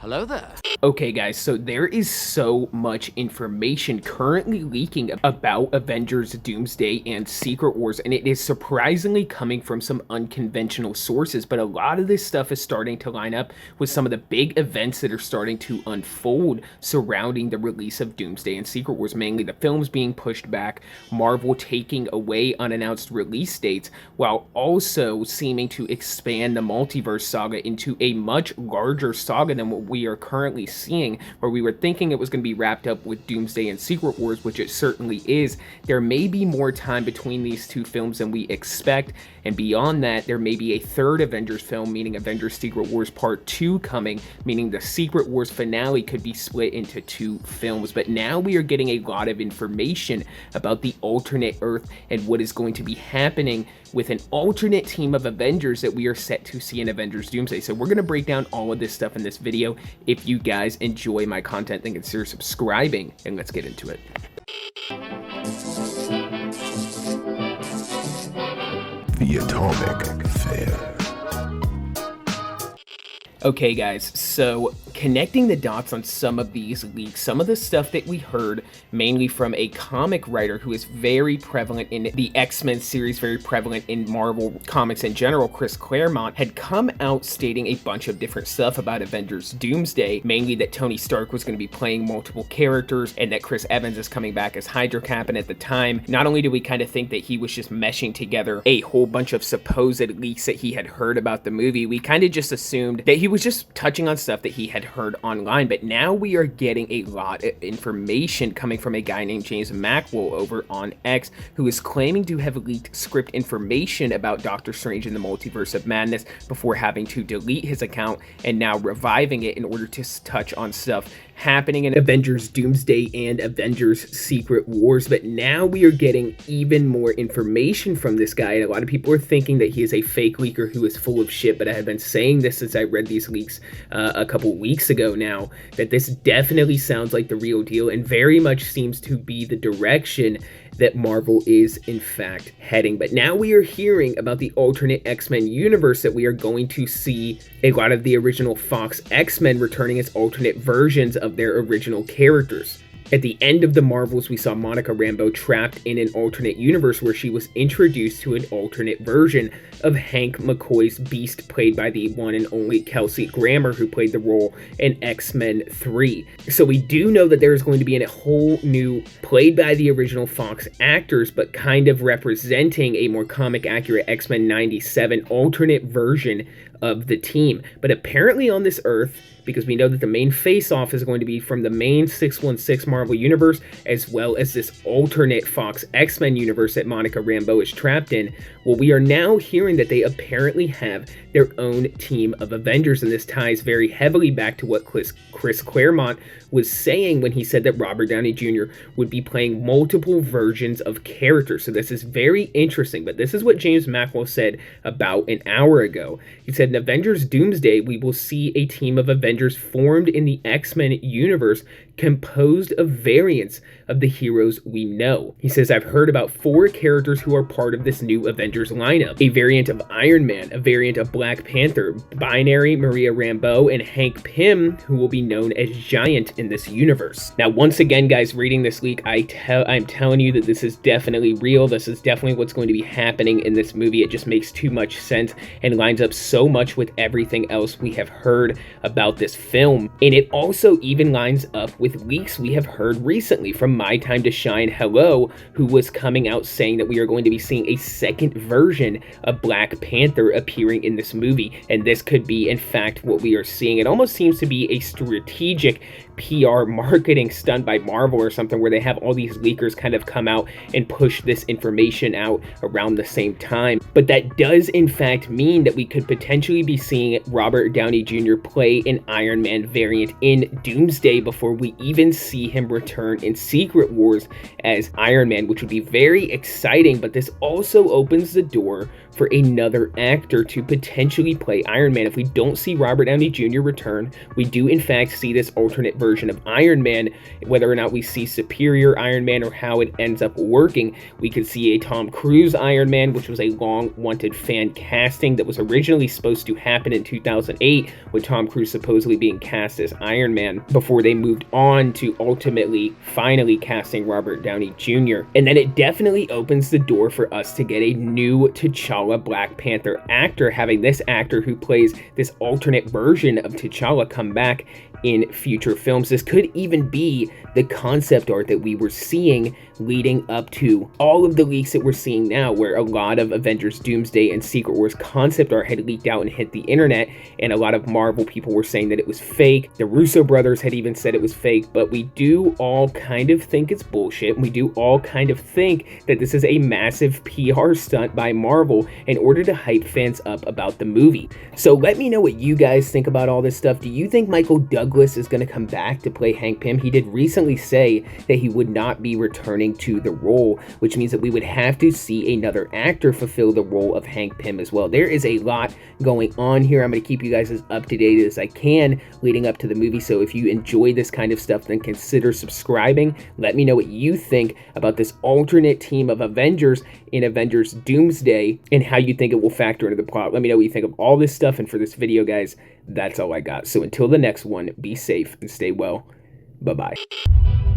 Hello there. Okay guys, so there is so much information currently leaking about Avengers Doomsday and Secret Wars, and it is surprisingly coming from some unconventional sources, but a lot of this stuff is starting to line up with some of the big events that are starting to unfold surrounding the release of Doomsday and Secret Wars, mainly the films being pushed back, Marvel taking away unannounced release dates, while also seeming to expand the multiverse saga into a much larger saga than what we are currently seeing, where we were thinking it was going to be wrapped up with Doomsday and Secret Wars, which it certainly is. There may be more time between these two films than we expect, and beyond that, there may be a third Avengers film, meaning Avengers Secret Wars Part 2 coming, meaning the Secret Wars finale could be split into two films. But now we are getting a lot of information about the alternate Earth and what is going to be happening with an alternate team of Avengers that we are set to see in Avengers Doomsday. So we're going to break down all of this stuff in this video. If you guys enjoy my content, then consider subscribing, and let's get into it. The Atomic Fair. Okay guys, so connecting the dots on some of these leaks, some of the stuff that we heard mainly from a comic writer who is very prevalent in the X-Men series, very prevalent in Marvel comics in general, Chris Claremont, had come out stating a bunch of different stuff about Avengers Doomsday, mainly that Tony Stark was going to be playing multiple characters and that Chris Evans is coming back as Hydra Cap. And at the time, not only did we kind of think that he was just meshing together a whole bunch of supposed leaks that he had heard about the movie, we kind of just assumed that he was just touching on stuff that he had heard online. But now we are getting a lot of information coming from a guy named James Mangold over on X, who is claiming to have leaked script information about Doctor Strange in the Multiverse of Madness before having to delete his account and now reviving it in order to touch on stuff happening in Avengers Doomsday and Avengers Secret Wars. But now we are getting even more information from this guy, and a lot of people are thinking that he is a fake leaker who is full of shit. But I have been saying this since I read these leaks a couple weeks ago now, that this definitely sounds like the real deal and very much seems to be the direction that Marvel is in fact heading. But now we are hearing about the alternate X-Men universe, that we are going to see a lot of the original Fox X-Men returning as alternate versions of their original characters. At the end of the Marvels, we saw Monica Rambeau trapped in an alternate universe where she was introduced to an alternate version of Hank McCoy's Beast, played by the one and only Kelsey Grammer, who played the role in X-Men 3. So we do know that there is going to be a whole new, played by the original Fox actors, but kind of representing a more comic accurate X-Men 97 alternate version of the team. But apparently on this Earth, because we know that the main face-off is going to be from the main 616 Marvel Universe, as well as this alternate Fox X-Men universe that Monica Rambeau is trapped in, well, we are now hearing that they apparently have their own team of Avengers, and this ties very heavily back to what Chris Claremont was saying when he said that Robert Downey Jr. would be playing multiple versions of characters. So this is very interesting, but this is what James Mangold said about an hour ago. He said, in Avengers Doomsday, we will see a team of Avengers formed in the X-Men universe, composed of variants of the heroes we know. He says, I've heard about 4 characters who are part of this new Avengers lineup. A variant of Iron Man, a variant of Black Panther, Binary, Maria Rambeau, and Hank Pym, who will be known as Giant in this universe. Now, once again, guys, reading this leak, I'm telling you that this is definitely real. This is definitely what's going to be happening in this movie. It just makes too much sense and lines up so much with everything else we have heard about this film. And it also even lines up with leaks we have heard recently from My Time to Shine Hello, who was coming out saying that we are going to be seeing a second version of Black Panther appearing in this movie. And this could be, in fact, what we are seeing. It almost seems to be a strategic PR marketing stunt by Marvel or something, where they have all these leakers kind of come out and push this information out around the same time. But that does in fact mean that we could potentially be seeing Robert Downey Jr. play an Iron Man variant in Doomsday before we even see him return in Secret Wars as Iron Man, which would be very exciting. But this also opens the door for another actor to potentially play Iron Man. If we don't see Robert Downey Jr. return, we do in fact see this alternate version of Iron Man. Whether or not we see Superior Iron Man or how it ends up working, we could see a Tom Cruise Iron Man, which was a long-wanted fan casting that was originally supposed to happen in 2008, with Tom Cruise supposedly being cast as Iron Man, before they moved on to ultimately finally casting Robert Downey Jr. And then it definitely opens the door for us to get a new T'Challa Black Panther actor, having this actor who plays this alternate version of T'Challa come back in future films. This could even be the concept art that we were seeing leading up to all of the leaks that we're seeing now, where a lot of Avengers Doomsday and Secret Wars concept art had leaked out and hit the internet, and a lot of Marvel people were saying that it was fake. The Russo brothers had even said it was fake, but we do all kind of think it's bullshit. We do all kind of think that this is a massive PR stunt by Marvel in order to hype fans up about the movie. So let me know what you guys think about all this stuff. Do you think Michael Douglas is going to come back to play Hank Pym? He did recently say that he would not be returning to the role, which means that we would have to see another actor fulfill the role of Hank Pym as well. There is a lot going on here. I'm going to keep you guys as up to date as I can leading up to the movie. So if you enjoy this kind of stuff, then consider subscribing. Let me know what you think about this alternate team of Avengers in Avengers Doomsday and how you think it will factor into the plot. Let me know what you think of all this stuff. And for this video, guys, that's all I got. So until the next one, be safe and stay well. Bye-bye.